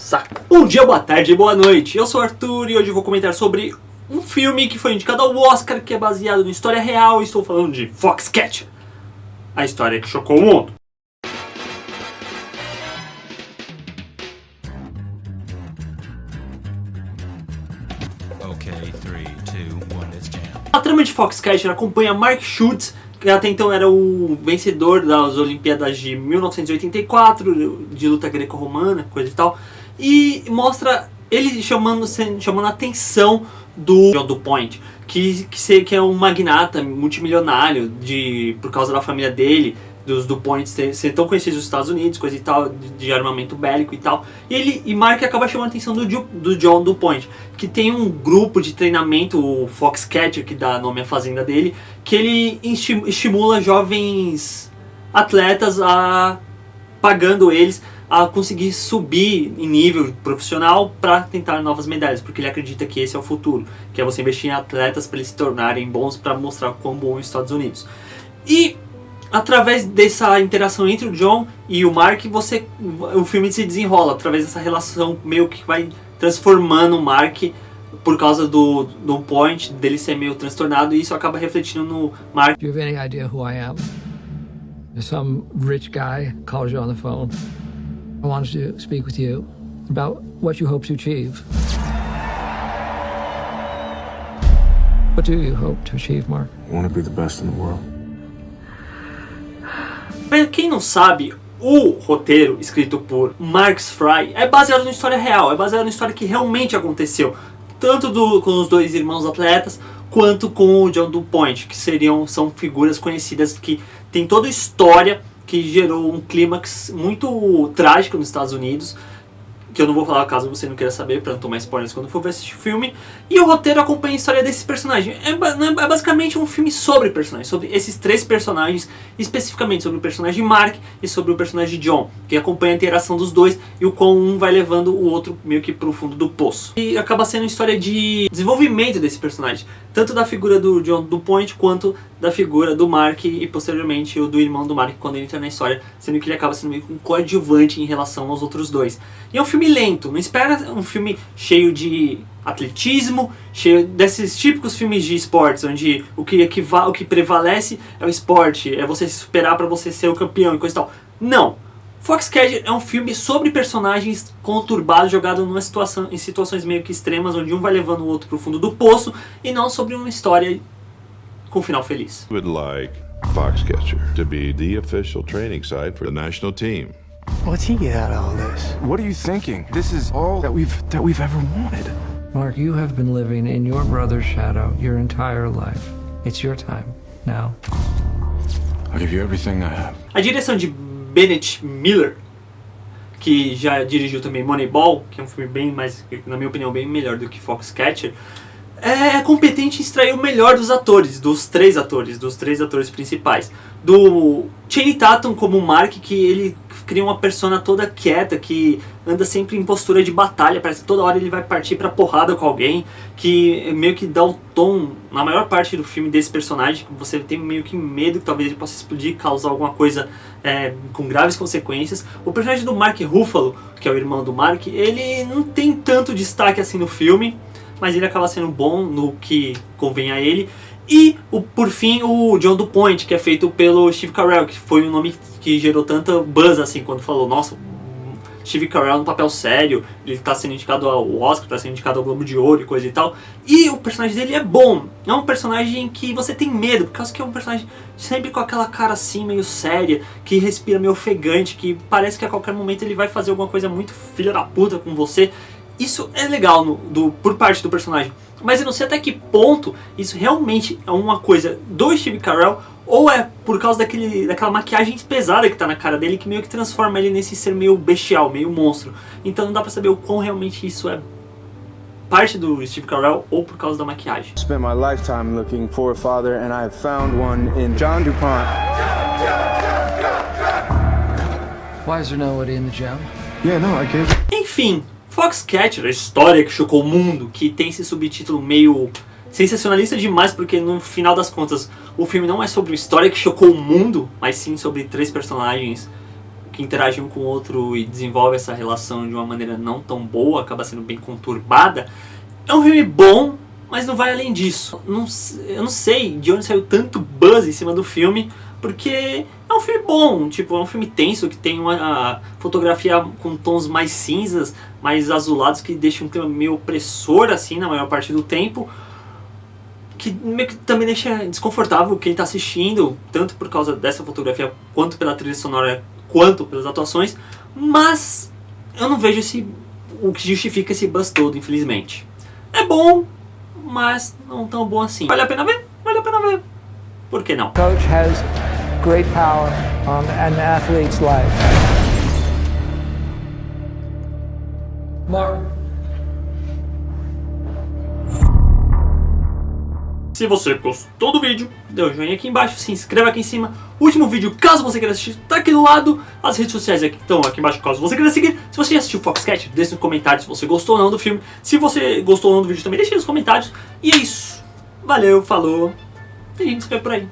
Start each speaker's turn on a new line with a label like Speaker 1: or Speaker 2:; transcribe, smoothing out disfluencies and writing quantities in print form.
Speaker 1: saco. Bom dia, boa tarde, boa noite. Eu sou o Arthur e hoje eu vou comentar sobre um filme que foi indicado ao Oscar, que é baseado na história real. Estou falando de Foxcatcher, a história que chocou o mundo.
Speaker 2: Okay, 3, 2, 1, let's jam.
Speaker 1: A trama de Foxcatcher acompanha Mark Schultz, que até então era o vencedor das Olimpíadas de 1984, de luta greco-romana, coisa e tal, e mostra ele chamando a atenção do John DuPont, que é um magnata multimilionário por causa da família dele, dos DuPont ser tão conhecidos nos Estados Unidos, coisa e tal, de armamento bélico e tal. E Mark acaba chamando a atenção do John DuPont, que tem um grupo de treinamento, o Foxcatcher, que dá nome à fazenda dele, que ele estimula jovens atletas pagando eles a conseguir subir em nível profissional para tentar novas medalhas, porque ele acredita que esse é o futuro, que é você investir em atletas para eles se tornarem bons, para mostrar quão bom é os Estados Unidos. E através dessa interação entre o John e o Mark, o filme se desenrola através dessa relação meio que vai transformando o Mark por causa do DuPont, dele ser meio transtornado, e isso acaba refletindo no Mark.
Speaker 3: Do you have any idea who I am? Some rich guy calls you on the phone. I wanted to speak with you about what you hope to achieve. What do you hope to achieve, Mark?
Speaker 4: I want to be the best in the world.
Speaker 1: Pra quem não sabe, o roteiro escrito por Marcus Fry é baseado numa história real, é baseado numa história que realmente aconteceu, tanto com os dois irmãos atletas, quanto com o John DuPont, que são figuras conhecidas que tem toda a história que gerou um clímax muito trágico nos Estados Unidos, que eu não vou falar caso você não queira saber, para não tomar spoilers quando for ver assistir o filme. E o roteiro acompanha a história desses personagens. É basicamente um filme sobre personagens, sobre esses três personagens, especificamente sobre o personagem Mark e sobre o personagem John, que acompanha a interação dos dois e o qual um vai levando o outro meio que pro fundo do poço. E acaba sendo uma história de desenvolvimento desse personagem, tanto da figura do John DuPont quanto da figura do Mark e posteriormente o do irmão do Mark quando ele entra na história, sendo que ele acaba sendo meio que um coadjuvante em relação aos outros dois. E é um filme lento, não espera um filme cheio de atletismo, cheio desses típicos filmes de esportes, onde o que prevalece é o esporte, é você se superar para você ser o campeão e coisa e tal. Não! Foxcatcher é um filme sobre personagens conturbados, jogados em situações meio que extremas, onde um vai levando o outro pro fundo do poço, e não sobre uma história com um final feliz.
Speaker 5: Would like Foxcatcher to be the official training site for the national team.
Speaker 4: What's he get out of all this? What are you thinking? This is all that we've ever wanted.
Speaker 3: Mark, you have been living in your brother's shadow your entire life. It's your time now.
Speaker 4: I'll give you everything I have.
Speaker 1: A direção de Bennett Miller, que já dirigiu também Moneyball, que é um filme bem mais, na minha opinião, bem melhor do que Foxcatcher, é competente em extrair o melhor dos atores, dos três atores principais. Do Channing Tatum como Mark, que ele cria uma persona toda quieta, que anda sempre em postura de batalha, parece que toda hora ele vai partir pra porrada com alguém, que meio que dá o tom, na maior parte do filme, desse personagem, que você tem meio que medo que talvez ele possa explodir, causar alguma coisa com graves consequências. O personagem do Mark Ruffalo, que é o irmão do Mark, ele não tem tanto destaque assim no filme, mas ele acaba sendo bom no que convém a ele. E, por fim, o John DuPont, que é feito pelo Steve Carell, que foi um nome que gerou tanta buzz assim, quando falou, nossa, Steve Carell no papel sério, ele tá sendo indicado ao Oscar, tá sendo indicado ao Globo de Ouro e coisa e tal. E o personagem dele é bom, é um personagem que você tem medo, por causa que é um personagem sempre com aquela cara assim, meio séria, que respira meio ofegante, que parece que a qualquer momento ele vai fazer alguma coisa muito filha da puta com você. Isso é legal por parte do personagem, mas eu não sei até que ponto isso realmente é uma coisa do Steve Carell ou é por causa daquela maquiagem pesada que tá na cara dele, que meio que transforma ele nesse ser meio bestial, meio monstro. Então não dá pra saber o quão realmente isso é parte do Steve Carell ou por causa da maquiagem.
Speaker 6: Spent my lifetime looking for a father and I have found one in John DuPont.
Speaker 3: Why is there nobody in the gym?
Speaker 6: Yeah, no, I gave.
Speaker 1: Enfim, Foxcatcher, a história que chocou o mundo, que tem esse subtítulo meio sensacionalista demais, porque no final das contas o filme não é sobre uma história que chocou o mundo, mas sim sobre três personagens que interage um com o outro e desenvolve essa relação de uma maneira não tão boa, acaba sendo bem conturbada. É um filme bom, mas não vai além disso. Eu não sei de onde saiu tanto buzz em cima do filme, porque é um filme bom, tipo, é um filme tenso, que tem uma fotografia com tons mais cinzas, mais azulados, que deixa um clima meio opressor, assim, na maior parte do tempo, que meio que também deixa desconfortável quem está assistindo, tanto por causa dessa fotografia, quanto pela trilha sonora, quanto pelas atuações, mas eu não vejo o que justifica esse buzz todo, infelizmente. É bom, mas não tão bom assim. Vale a pena ver? Vale a pena ver. Por que não?
Speaker 3: Coach has great power on an athlete's life. Mark.
Speaker 1: Se você gostou do vídeo, dê um joinha aqui embaixo, se inscreva aqui em cima. O último vídeo, caso você queira assistir, tá aqui do lado. As redes sociais aqui estão aqui embaixo, caso você queira seguir. Se você já assistiu o Foxcatcher, deixe nos comentários se você gostou ou não do filme. Se você gostou ou não do vídeo também, deixe nos comentários. E é isso. Valeu, falou. E a gente se vê por aí.